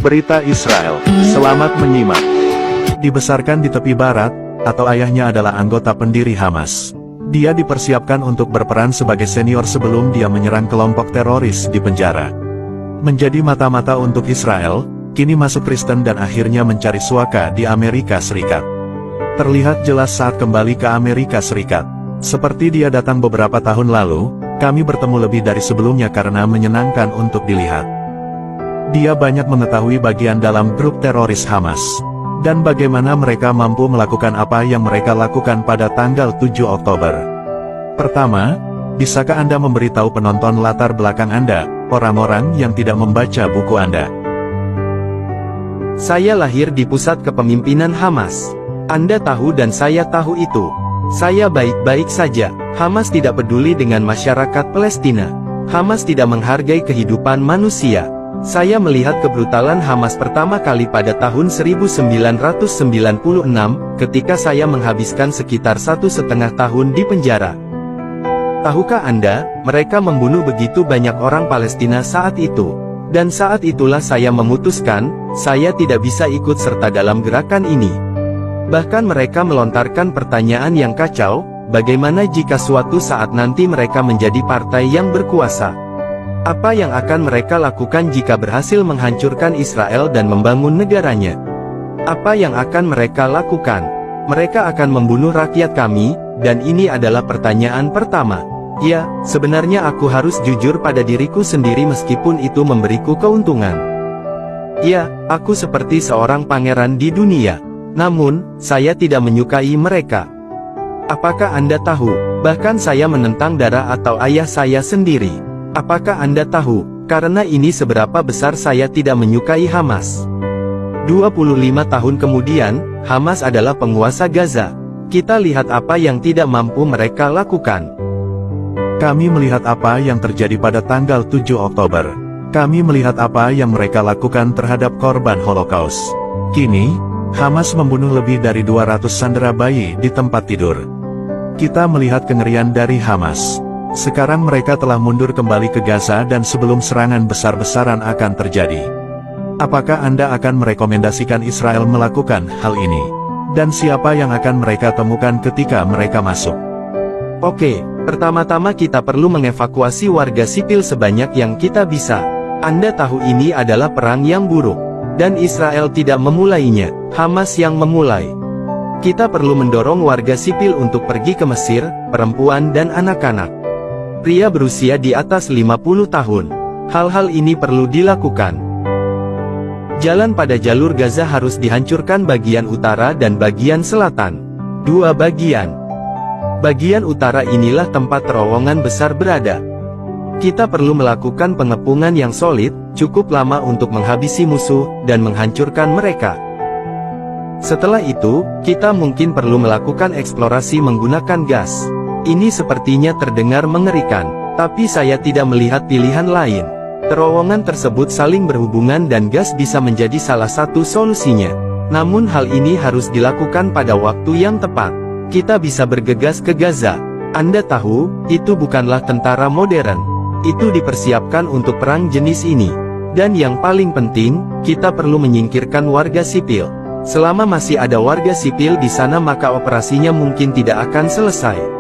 Berita Israel. Selamat menyimak. Dibesarkan di tepi barat, atau ayahnya adalah anggota pendiri Hamas. Dia dipersiapkan untuk berperan sebagai senior sebelum dia menyerang kelompok teroris di penjara. Menjadi mata-mata untuk Israel, kini masuk Kristen dan akhirnya mencari suaka di Amerika Serikat. Terlihat jelas saat kembali ke Amerika Serikat. Seperti dia datang beberapa tahun lalu, kami bertemu lebih dari sebelumnya karena menyenangkan untuk dilihat. Dia banyak mengetahui bagian dalam grup teroris Hamas. Dan bagaimana mereka mampu melakukan apa yang mereka lakukan pada tanggal 7 Oktober. Pertama, bisakah Anda memberitahu penonton latar belakang Anda, orang-orang yang tidak membaca buku Anda? Saya lahir di pusat kepemimpinan Hamas. Anda tahu dan saya tahu itu. Saya baik-baik saja. Hamas tidak peduli dengan masyarakat Palestina. Hamas tidak menghargai kehidupan manusia. Saya melihat kebrutalan Hamas pertama kali pada tahun 1996, ketika saya menghabiskan sekitar 1,5 tahun di penjara. Tahukah Anda, mereka membunuh begitu banyak orang Palestina saat itu. Dan saat itulah saya memutuskan, saya tidak bisa ikut serta dalam gerakan ini. Bahkan mereka melontarkan pertanyaan yang kacau, bagaimana jika suatu saat nanti mereka menjadi partai yang berkuasa? Apa yang akan mereka lakukan jika berhasil menghancurkan Israel dan membangun negaranya? Apa yang akan mereka lakukan? Mereka akan membunuh rakyat kami, dan ini adalah pertanyaan pertama. Ya, sebenarnya aku harus jujur pada diriku sendiri meskipun itu memberiku keuntungan. Ya, aku seperti seorang pangeran di dunia. Namun, saya tidak menyukai mereka. Apakah Anda tahu, bahkan saya menentang darah atau ayah saya sendiri. Apakah Anda tahu, karena ini seberapa besar saya tidak menyukai Hamas? 25 tahun kemudian, Hamas adalah penguasa Gaza. Kita lihat apa yang tidak mampu mereka lakukan. Kami melihat apa yang terjadi pada tanggal 7 Oktober. Kami melihat apa yang mereka lakukan terhadap korban Holocaust. Kini, Hamas membunuh lebih dari 200 sandera bayi di tempat tidur. Kita melihat kengerian dari Hamas. Sekarang mereka telah mundur kembali ke Gaza dan sebelum serangan besar-besaran akan terjadi. Apakah Anda akan merekomendasikan Israel melakukan hal ini? Dan siapa yang akan mereka temukan ketika mereka masuk? Oke, pertama-tama kita perlu mengevakuasi warga sipil sebanyak yang kita bisa. Anda tahu ini adalah perang yang buruk. Dan Israel tidak memulainya, Hamas yang memulai. Kita perlu mendorong warga sipil untuk pergi ke Mesir, perempuan dan anak-anak. Pria berusia di atas 50 tahun. Hal-hal ini perlu dilakukan. Jalan pada jalur Gaza harus dihancurkan bagian utara dan bagian selatan. Dua bagian. Bagian utara inilah tempat terowongan besar berada. Kita perlu melakukan pengepungan yang solid, cukup lama untuk menghabisi musuh, dan menghancurkan mereka. Setelah itu, kita mungkin perlu melakukan eksplorasi menggunakan gas. Ini sepertinya terdengar mengerikan, tapi saya tidak melihat pilihan lain. Terowongan tersebut saling berhubungan dan gas bisa menjadi salah satu solusinya. Namun hal ini harus dilakukan pada waktu yang tepat. Kita bisa bergegas ke Gaza. Anda tahu, itu bukanlah tentara modern. Itu dipersiapkan untuk perang jenis ini. Dan yang paling penting, kita perlu menyingkirkan warga sipil. Selama masih ada warga sipil di sana maka operasinya mungkin tidak akan selesai.